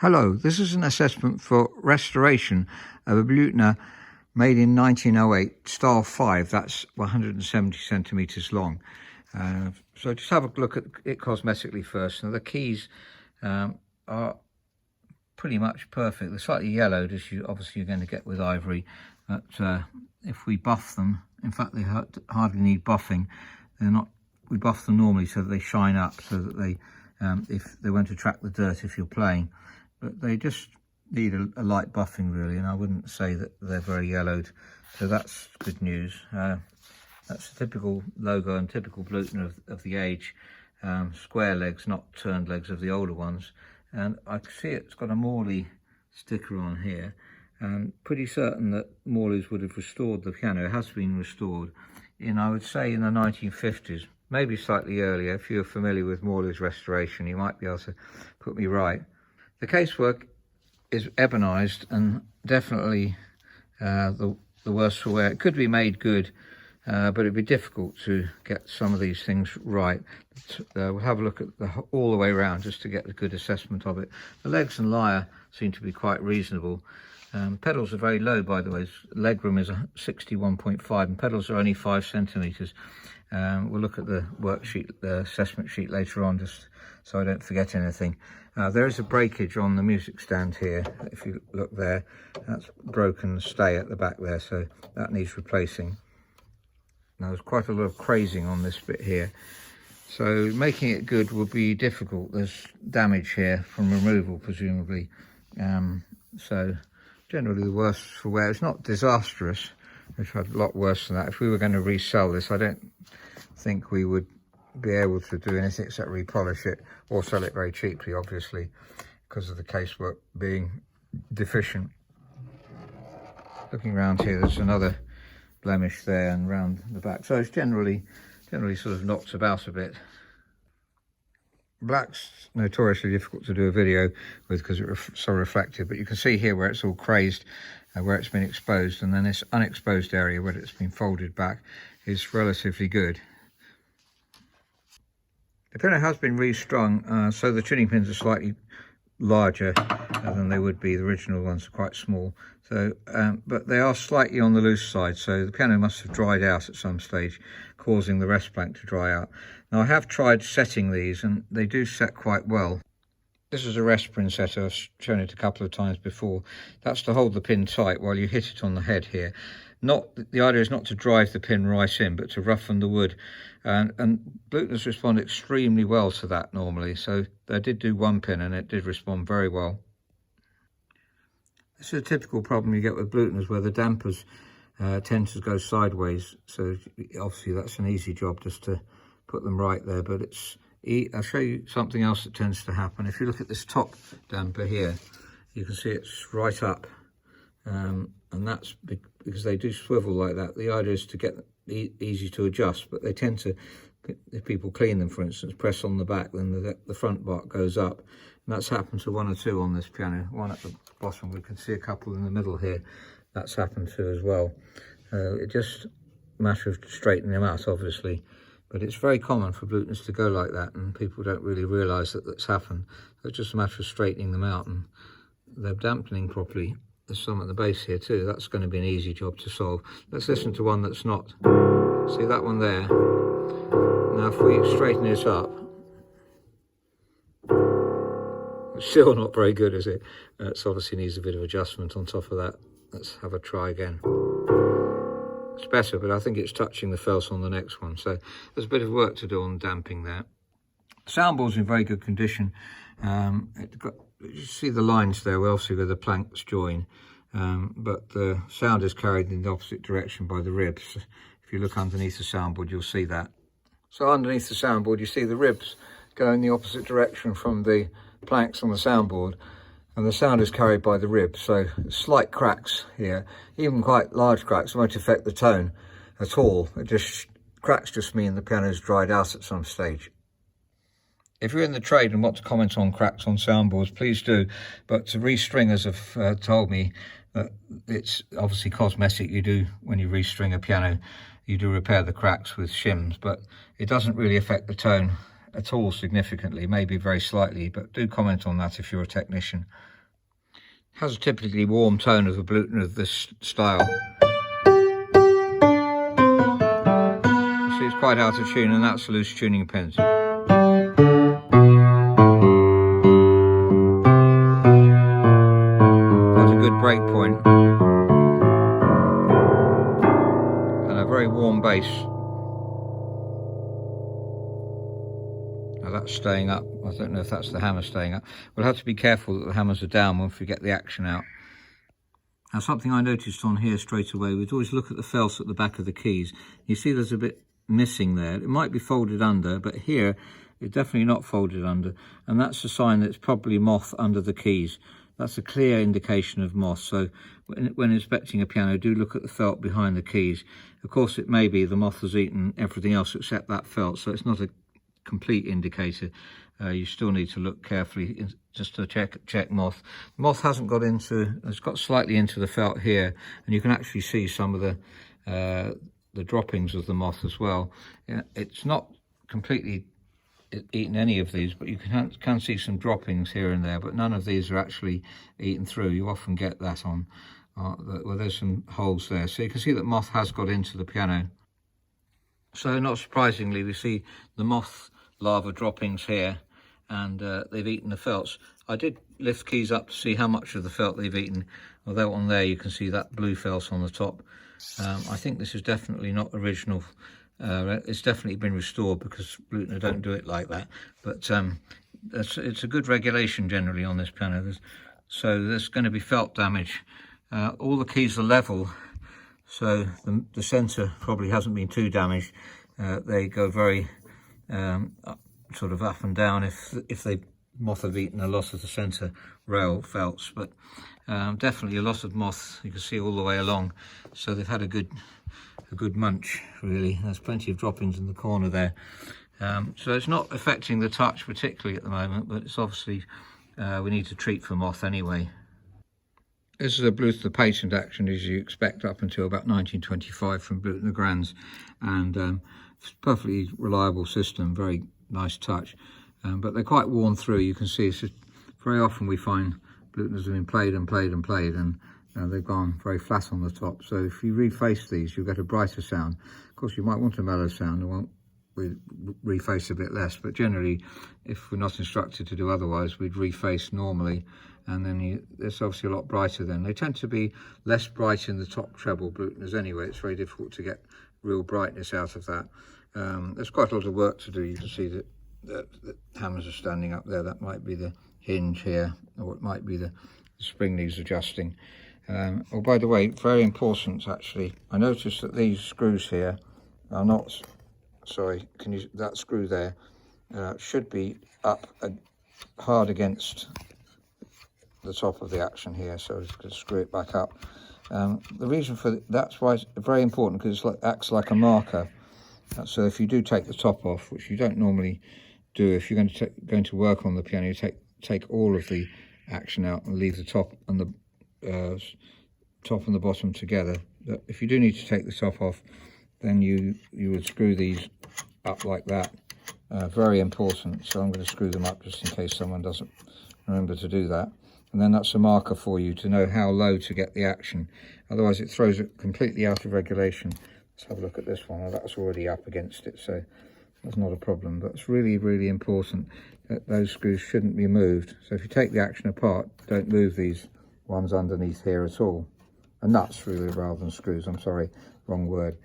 Hello, this is an assessment for restoration of a Bluthner made in 1908, style 5, that's 170 centimetres long. So just have a look at it cosmetically first. Now the keys are pretty much perfect. They're slightly yellowed, as you're going to get with ivory, but if we buff them, in fact they hardly need buffing. We buff them normally so that they shine up, so that if they won't attract the dirt if you're playing. But they just need a light buffing really, and I wouldn't say that they're very yellowed, so that's good news. That's a typical logo and typical Bluthner of the age. Square legs, not turned legs of the older ones, and I can see it's got a Morley sticker on here. Pretty certain that Morley's would have restored the piano. It has been restored I would say in the 1950s, maybe slightly earlier. If you're familiar with Morley's restoration, you might be able to put me right. The casework is ebonized and definitely the worse for wear. It could be made good, but it'd be difficult to get some of these things right. We'll have a look at all the way around just to get a good assessment of it. The legs and lyre seem to be quite reasonable. Pedals are very low, by the way. Legroom is 61.5 and pedals are only 5 centimetres. We'll look at the worksheet, the assessment sheet later on, just so I don't forget anything. There is a breakage on the music stand here. If you look there, that's broken stay at the back there, so that needs replacing. Now there's quite a lot of crazing on this bit here, so making it good will be difficult. There's damage here from removal presumably, so generally the worse for wear. It's not disastrous. We've had a lot worse than that. If we were going to resell this, I don't think we would be able to do anything except repolish it or sell it very cheaply, obviously, because of the casework being deficient. Looking around here, there's another blemish there and round the back, so it's generally sort of knocks about a bit. Black's notoriously difficult to do a video with because it's so reflective, but you can see here where it's all crazed, where it's been exposed, and then this unexposed area where it's been folded back is relatively good. The piano has been restrung, so the tuning pins are slightly larger than they would be. The original ones are quite small, so but they are slightly on the loose side, so the piano must have dried out at some stage, causing the rest plank to dry out. Now I have tried setting these and they do set quite well. This is a rest pin setter. I've shown it a couple of times before. That's to hold the pin tight while you hit it on the head here. The idea is not to drive the pin right in, but to roughen the wood. And Bluthner's respond extremely well to that normally. So they did do one pin and it did respond very well. This is a typical problem you get with Bluthner's, where the dampers tend to go sideways. So obviously that's an easy job just to put them right there. But I'll show you something else that tends to happen. If you look at this top damper here, you can see it's right up. And that's because they do swivel like that. The idea is to get easy to adjust, but they tend to, if people clean them, for instance, press on the back, then the front bar goes up. And that's happened to one or two on this piano. One at the bottom, we can see a couple in the middle here. That's happened to as well. It's just a matter of straightening them out, obviously. But it's very common for Bluthners to go like that, and people don't really realise that that's happened. So it's just a matter of straightening them out, and they're dampening properly. There's some at the base here too. That's going to be an easy job to solve. Let's listen to one that's not. See that one there? Now if we straighten this up, it's still not very good, is it? It obviously needs a bit of adjustment on top of that. Let's have a try again. It's better, but I think it's touching the felt on the next one. So there's a bit of work to do on damping there. Soundboard's in very good condition. You see the lines there, well, obviously where the planks join, but the sound is carried in the opposite direction by the ribs. If you look underneath the soundboard, you'll see that. So underneath the soundboard, you see the ribs go in the opposite direction from the planks on the soundboard, and the sound is carried by the ribs. So slight cracks here, even quite large cracks, won't affect the tone at all. Cracks just mean the piano's dried out at some stage. If you're in the trade and want to comment on cracks on soundboards, please do. But restringers have told me that it's obviously cosmetic. You do, when you restring a piano, you do repair the cracks with shims, but it doesn't really affect the tone at all significantly, maybe very slightly, but do comment on that if you're a technician. It has a typically warm tone of the Bluthner of this style. You see it's quite out of tune, and that's a loose tuning pins. Break point and a very warm bass. Now that's staying up. I don't know if that's the hammer staying up. We'll have to be careful that the hammers are down once we get the action out. Now something I noticed on here straight away, we'd always look at the felt at the back of the keys. You see there's a bit missing there. It might be folded under, but here it's definitely not folded under, and that's a sign that it's probably moth under the keys. That's a clear indication of moth. So when inspecting a piano, do look at the felt behind the keys. Of course, it may be the moth has eaten everything else except that felt, so it's not a complete indicator. You still need to look carefully just to check moth. Moth hasn't got into, it's got slightly into the felt here, and you can actually see some of the droppings of the moth as well. Yeah, it's not completely eaten any of these, but you can see some droppings here and there, but none of these are actually eaten through. You often get that on well, there's some holes there, so you can see that moth has got into the piano. So not surprisingly, we see the moth larva droppings here, and they've eaten the felts. I did lift keys up to see how much of the felt they've eaten, although on there you can see that blue felt on the top. I think this is definitely not original. It's definitely been restored, because Bluthner don't do it like that, but it's a good regulation generally on this piano. So there's going to be felt damage. All the keys are level, so the centre probably hasn't been too damaged. They go very sort of up and down if they moth have eaten a lot of the centre rail felts, but definitely a lot of moth you can see all the way along, so they've had a good munch, really. There's plenty of droppings in the corner there, so it's not affecting the touch particularly at the moment, but it's obviously we need to treat for moth anyway. This is a Bluthner patent action, as you expect, up until about 1925 from Bluthner Grands, and it's a perfectly reliable system, very nice touch, but they're quite worn through. You can see it's just, very often we find Bluthners have been played and played and played, and they've gone very flat on the top. So if you reface these, you'll get a brighter sound. Of course, you might want a mellow sound, and we'd reface a bit less, but generally, if we're not instructed to do otherwise, we'd reface normally, and then it's obviously a lot brighter then. They tend to be less bright in the top treble Bluthners anyway. It's very difficult to get real brightness out of that. There's quite a lot of work to do. You can see that the hammers are standing up there. That might be the hinge here, or it might be the spring needs adjusting. Oh, by the way, very important actually, I noticed that these screws here are not, sorry, that screw there should be up hard against the top of the action here, so I'm just going to screw it back up. The reason for that's why it's very important, because it acts like a marker. So if you do take the top off, which you don't normally do, if you're going to work on the piano, you take all of the action out and leave the top and the top and the bottom together. But if you do need to take the top off, then you would screw these up like that. Very important. So I'm going to screw them up just in case someone doesn't remember to do that. And then that's a marker for you to know how low to get the action. Otherwise it throws it completely out of regulation. Let's have a look at this one. Now, that's already up against it, so that's not a problem. But it's really, really important that those screws shouldn't be moved. So if you take the action apart, don't move these ones underneath here at all. And nuts, really, rather than screws. I'm sorry, wrong word.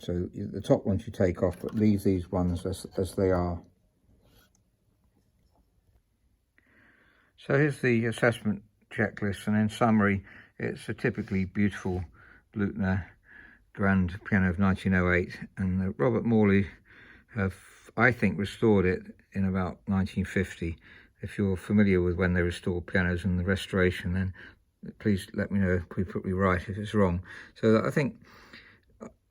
So the top ones you take off, but leave these ones as they are. So here's the assessment checklist, and in summary, it's a typically beautiful Bluthner grand piano of 1908, and Robert Morley have, I think, restored it in about 1950. If you're familiar with when they restored pianos and the restoration, then please let me know if we put me right if it's wrong. So I think,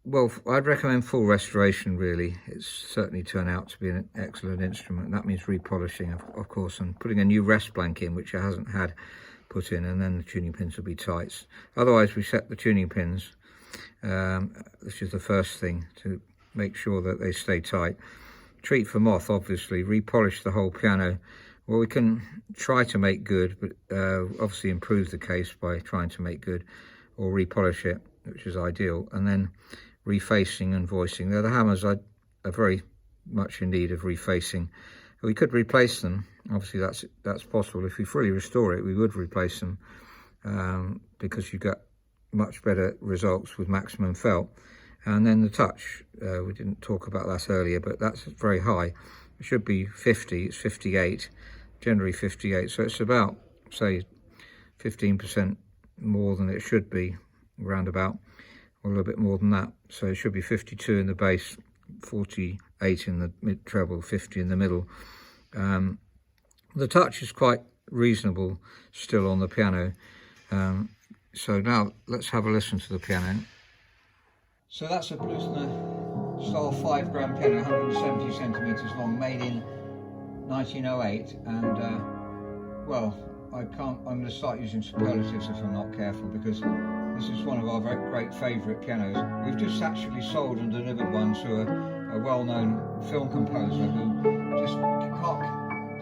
well, I'd recommend full restoration, really. It's certainly turned out to be an excellent instrument. That means repolishing, of course, and putting a new rest blank in, which it hasn't had put in, and then the tuning pins will be tight. Otherwise, we set the tuning pins, which is the first thing, to make sure that they stay tight. treat for moth, obviously, repolish the whole piano. Well, we can try to make good, but obviously improve the case by trying to make good, or repolish it, which is ideal, and then refacing and voicing. Now, the hammers are very much in need of refacing. We could replace them. Obviously, that's possible. If we fully restore it, we would replace them, because you get much better results with maximum felt. And then the touch, we didn't talk about that earlier, but that's very high. It should be 50, it's 58, generally 58. So it's about, say, 15% more than it should be, roundabout, or a little bit more than that. So it should be 52 in the bass, 48 in the mid treble, 50 in the middle. The touch is quite reasonable still on the piano. So now let's have a listen to the piano. So that's a Bluthner style 5 gram piano, 170 centimeters long, made in 1908, and well, I'm going to start using superlatives if I'm not careful, because this is one of our great favourite pianos. We've just actually sold and delivered one to a well-known film composer who just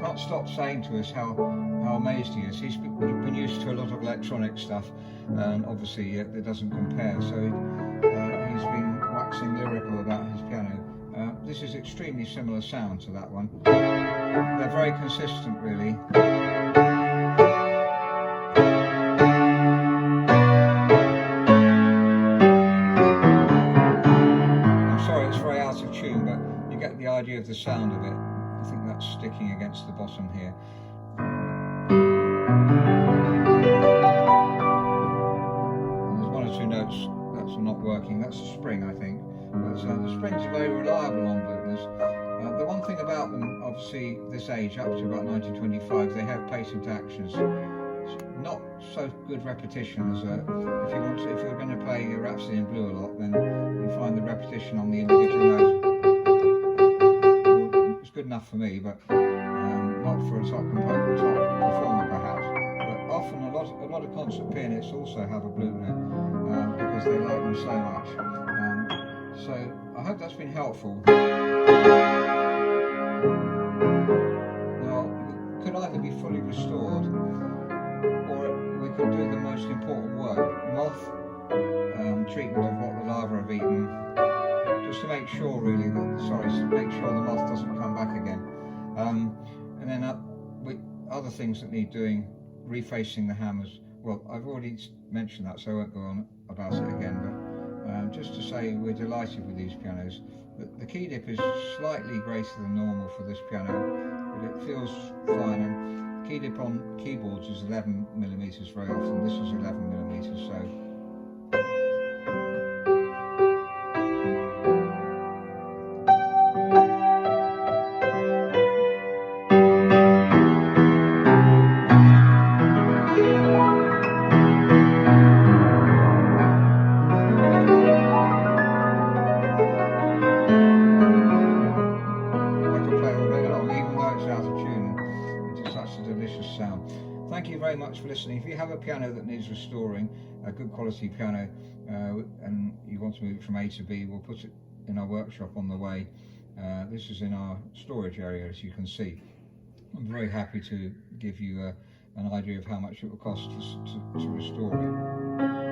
can't stop saying to us how amazed he is. He's been used to a lot of electronic stuff, and obviously it doesn't compare, so he's been waxing lyrical about his piano. This is extremely similar sound to that one. They're very consistent, really. I'm sorry, it's very out of tune, but you get the idea of the sound of it. I think that's sticking against the bottom here. And there's one or two notes that's not working. That's the spring, I think. But the springs are very reliable on Bluthners. The one thing about them, obviously, this age, up to about 1925, they have patent actions. It's not so good repetition as if you're going to play your Rhapsody in Blue a lot, then you find the repetition on the individual notes. It's good enough for me, but not for a top performer perhaps. But often a lot of concert pianists also have a Bluthner because they like them so much. So I hope that's been helpful. Now, it could either be fully restored, or we could do the most important work, moth treatment of what the larvae have eaten, just to make sure really make sure the moth doesn't come back again. And then other things that need doing, refacing the hammers. Well, I've already mentioned that, so I won't go on about it again, but just to say we're delighted with these pianos. The key dip is slightly greater than normal for this piano, but it feels fine. And key dip on keyboards is 11mm very often. This is 11mm, so sound. Thank you very much for listening. If you have a piano that needs restoring, a good quality piano, and you want to move it from A to B, we'll put it in our workshop on the way. This is in our storage area, as you can see. I'm very happy to give you an idea of how much it will cost to restore it.